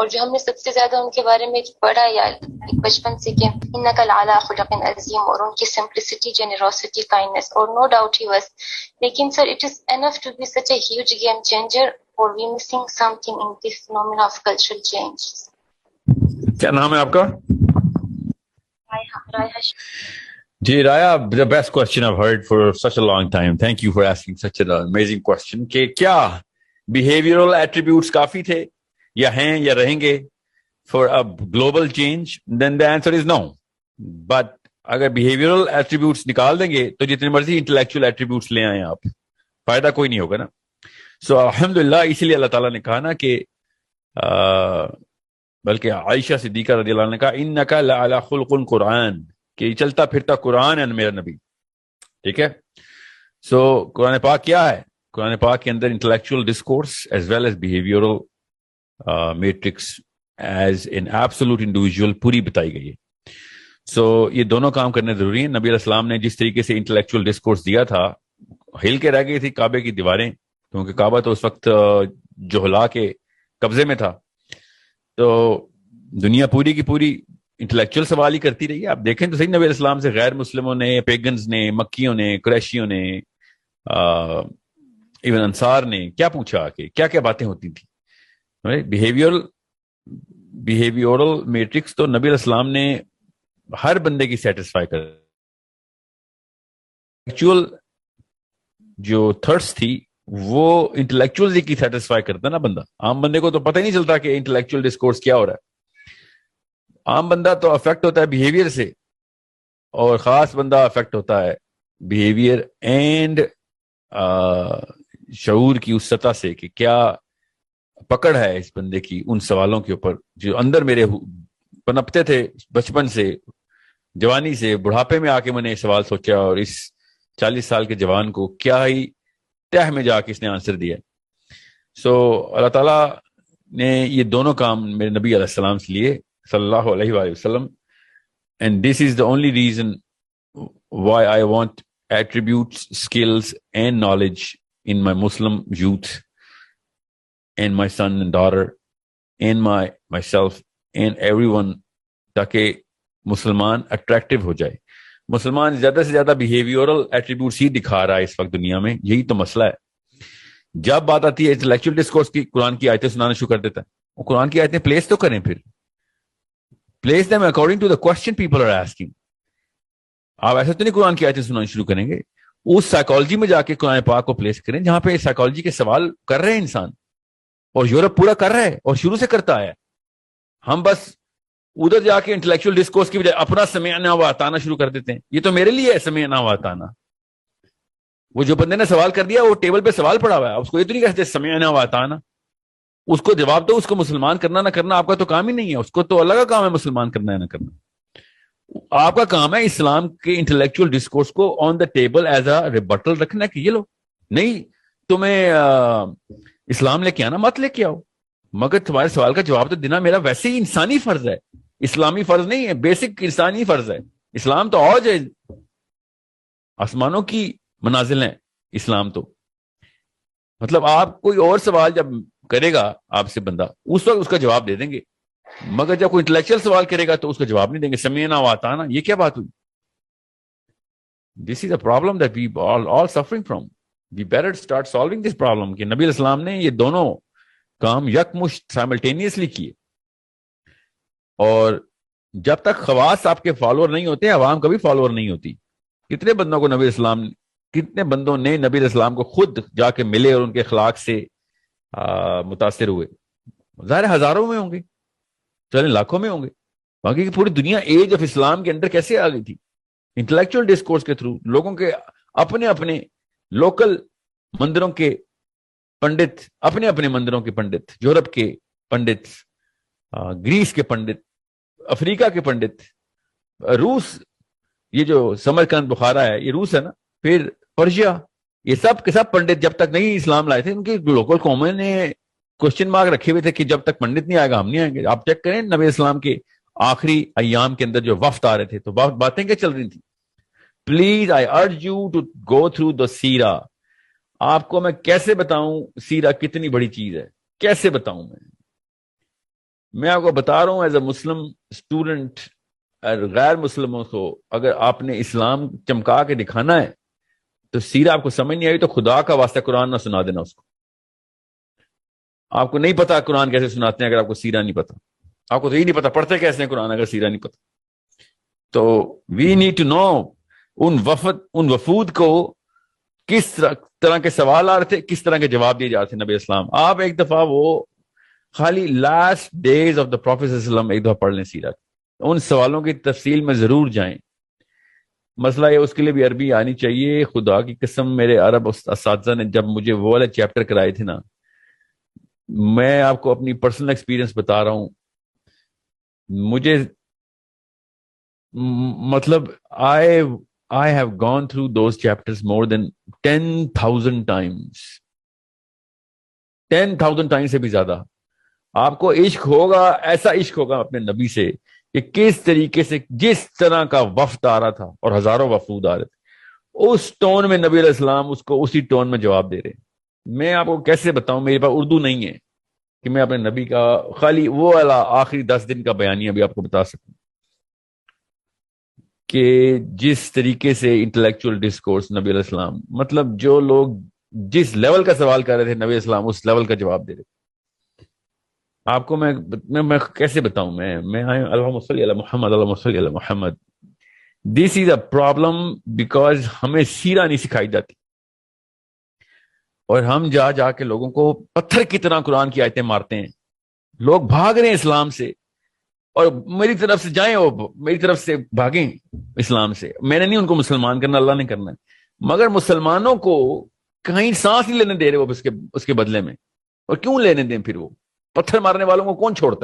اور جو ہم نے سب سے زیادہ ان کے بارے میں پڑھا یا بچپن سے کہ انک لعلی خلق عظیم، اور ان کی سمپلسٹی، جنروسٹی، کائنڈنس، اور نو ڈاؤٹ ہی واز. لیکن sir it is enough to be such a huge game changer اور we missing something in this phenomena of cultural change. کیا نام ہے آپ کا؟ رائحہ. جی رایا, the best question I've heard for such a long time. Thank you for asking such an amazing question. کہ کیا behavioral attributes کافی تھے یا ہیں یا رہیں گے for a global change? Then the answer is no. But اگر behavioral attributes نکال دیں گے تو جتنے مرضی intellectual attributes لے آئیں آپ, فائدہ کوئی نہیں ہوگا نا. سو الحمدللہ اسی لیے اللہ تعالیٰ نے کہا نا کہ بلکہ عائشہ صدیقہ رضی اللہ عنہ نے کہا انک لعلی خلق قرآن, کہ یہ چلتا پھرتا قرآن ہے میرا نبی. ٹھیک ہے. سو قرآن پاک کیا ہے؟ قرآن پاک کے اندر intellectual discourse as well as behavioural matrix as an absolute individual پوری بتائی گئی ہے. سو یہ دونوں کام کرنے ضروری ہیں. نبی علیہ السلام نے جس طریقے سے انٹلیکچوئل ڈسکورس دیا تھا, ہل کے رہ گئی تھی کعبے کی دیواریں, کیونکہ کعبہ تو اس وقت جہلا کے قبضے میں تھا. تو دنیا پوری کی پوری انٹلیکچوئل سوال ہی کرتی رہی ہے. آپ دیکھیں تو صحیح, نبی علیہ السلام سے غیر مسلموں نے, پیگنز نے, مکیوں نے, قریشیوں نے, ایون انصار نے کیا پوچھا کہ کیا کیا باتیں ہوتی تھیں. بیہیویورل میٹرکس تو نبی علیہ السلام نے ہر بندے کی سیٹسفائی کر. ایکچوئل جو تھرٹس تھی وہ انٹلیکچوئل کی سیٹسفائی کرتا نا بندہ. عام بندے کو تو پتہ ہی نہیں چلتا کہ انٹلیکچوئل ڈسکورس کیا ہو رہا ہے. عام بندہ تو افیکٹ ہوتا ہے بیہیویئر سے, اور خاص بندہ افیکٹ ہوتا ہے بیہیویئر اینڈ شعور کی اس سطح سے کہ کیا پکڑ ہے اس بندے کی ان سوالوں کے اوپر جو اندر میرے پنپتے تھے بچپن سے, جوانی سے, بڑھاپے میں آ کے میں نے سوال سوچا, اور اس 40 سال کے جوان کو کیا ہی تہ میں جا کے اس نے آنسر دیا. سو اللہ تعالیٰ نے یہ دونوں کام میرے نبی علیہ السلام سے لیے صلی اللہ علیہ وآلہ وسلم. And this is the only reason why I want attributes, skills and knowledge in my Muslim youth and my son and daughter and myself and everyone, تاکہ مسلمان اٹریکٹیو ہو جائے. مسلمان زیادہ سے زیادہ بیہیویورل ایٹریبیوٹس ہی دکھا رہا ہے اس وقت دنیا میں. یہی تو مسئلہ ہے. جب بات آتی ہے انٹلیکچوئل ڈسکورس کی, قرآن کی آیتیں سنانا شروع کر دیتا ہے. وہ قرآن کی آیتیں پلیس تو کریں, پھر place them according to the question people are asking. آپ ایسا تو نہیں قرآن کی آیتیں سنانی شروع کریں گے, اس سائیکالوجی میں جا کے قرآن پاک کو پلیس کریں جہاں پہ سائیکالوجی کے سوال کر رہے ہیں انسان, اور یورپ پورا کر رہا ہے اور شروع سے کرتا ہے. ہم بس ادھر جا کے انٹلیکچوئل ڈسکورس کی بجائے اپنا سمعنا و اطعنا شروع کر دیتے ہیں. یہ تو میرے لیے ہے سمعنا و اطعنا. وہ جو بندے نے سوال کر دیا وہ ٹیبل پہ سوال پڑا ہوا ہے, اس کو یہ تو نہیں کہتے سمعنا و اطعنا. اس کو جواب دو, اس کو مسلمان کرنا نہ کرنا آپ کا تو کام ہی نہیں ہے. اس کو تو اللہ کا کام ہے مسلمان کرنا ہے نہ کرنا. آپ کا کام ہے اسلام کے انٹلیکچوئل ڈسکورس کو on the table as a rebuttal رکھنا کہ یہ لو نہیں تمہیں اسلام لے کے آنا, مت لے کے آؤ, مگر تمہارے سوال کا جواب تو دینا میرا ویسے ہی انسانی فرض ہے, اسلامی فرض نہیں ہے, بیسک انسانی فرض ہے. اسلام تو اوج ہے, آسمانوں کی منازل ہیں اسلام تو. مطلب آپ کوئی اور سوال جب کرے گا آپ سے بندہ, اس وقت اس کا جواب دے دیں گے, مگر جب کوئی انٹلیکچوئل سوال کرے گا تو اس کا جواب نہیں دیں گے. سمعنا و اطعنا, یہ کیا بات ہوئی؟ This is a problem that we all suffering from. We better start solving this problem. کہ نبی علیہ السلام نے یہ دونوں کام یکمشت سائملٹینیسلی کیے, اور جب تک خواص آپ کے فالوور نہیں ہوتے عوام کبھی فالوور نہیں ہوتی. کتنے بندوں کو نبی السلام, کتنے بندوں نے نبی علیہ السلام کو خود جا کے ملے اور ان کے اخلاق سے متاثر ہوئے؟ ظاہر ہزاروں میں ہوں گے, چلیں لاکھوں میں ہوں گے. باقی پوری دنیا ایج آف اسلام کے اندر کیسے آ گئی تھی؟ انٹلیکچوئل ڈسکورس کے تھرو. لوگوں کے اپنے اپنے لوکل مندروں کے پنڈت, اپنے اپنے مندروں کے پنڈت, یورپ کے پنڈت, گریس کے پنڈت, افریقہ کے پنڈت, روس, یہ جو سمرقند بخارا ہے یہ روس ہے نا, پھر پرشیا, یہ سب کے سب پنڈت جب تک نہیں اسلام لائے تھے ان کی لوکل قوموں نے کوشچن مارک رکھے ہوئے تھے کہ جب تک پنڈت نہیں آئے گا ہم نہیں آئیں گے. آپ چیک کریں نبی اسلام کے آخری ایام کے اندر جو وفد آ رہے تھے تو باتیں کیا چل رہی تھی. Please I urge you to go through the سیرا. آپ کو میں کیسے بتاؤں سیرا کتنی بڑی چیز ہے, کیسے بتاؤں میں. میں آپ کو بتا رہا ہوں ایز اے مسلم اسٹوڈنٹ، غیر مسلموں کو اگر آپ نے اسلام چمکا کے دکھانا ہے تو سیرہ آپ کو سمجھ نہیں آئی تو خدا کا واسطہ قرآن نہ سنا دینا اس کو. آپ کو نہیں پتا قرآن کیسے سناتے ہیں اگر آپ کو سیرہ نہیں پتا. آپ کو تو یہ نہیں پتا پڑھتے کیسے ہیں قرآن اگر سیرہ نہیں پتا. تو وی نیڈ ٹو نو ان وفود کو کس طرح کے سوال آ رہے تھے، کس طرح کے جواب دیے جاتے تھے نبی اسلام. آپ ایک دفعہ وہ خالی last days of the prophet صلی اللہ علیہ وسلم ایک دفعہ پڑھ لیں سیرت، ان سوالوں کی تفصیل میں ضرور جائیں. مسئلہ یہ اس کے لیے بھی عربی آنی چاہیے. خدا کی قسم میرے عرب اساتذہ نے جب مجھے وہ والے چیپٹر کرائے تھے نا، میں آپ کو اپنی پرسنل ایکسپیرینس بتا رہا ہوں، مجھے مطلب I have gone through those chapters more than 10,000 times. 10,000 times سے بھی زیادہ. آپ کو عشق ہوگا، ایسا عشق ہوگا اپنے نبی سے کہ کس طریقے سے جس طرح کا وفد آ رہا تھا اور ہزاروں وفود آ رہے تھے، اس ٹون میں نبی علیہ السلام اس کو اسی ٹون میں جواب دے رہے. میں آپ کو کیسے بتاؤں، میرے پاس اردو نہیں ہے کہ میں اپنے نبی کا خالی وہ والا آخری 10 دن کا بیانیہ بھی آپ کو بتا سکوں کہ جس طریقے سے انٹلیکچوئل ڈسکورس نبی علیہ السلام، مطلب جو لوگ جس لیول کا سوال کر رہے تھے نبی علیہ السلام اس لیول کا جواب دے رہے. آپ کو میں کیسے بتاؤں، میں اللہم صلی علی محمد، اللہم صلی علی محمد. دس از اے پرابلم بیکاز ہمیں سیرہ نہیں سکھائی جاتی اور ہم جا کے لوگوں کو پتھر کی طرح قرآن کی آیتیں مارتے ہیں. لوگ بھاگ رہے ہیں اسلام سے اور میری طرف سے جائیں، وہ میری طرف سے بھاگیں اسلام سے. میں نے نہیں ان کو مسلمان کرنا، اللہ نے کرنا ہے. مگر مسلمانوں کو کہیں سانس نہیں لینے دے رہے وہ اس کے بدلے میں. اور کیوں لینے دیں پھر؟ وہ پتھر مارنے والوں کو کون چھوڑتا ہے؟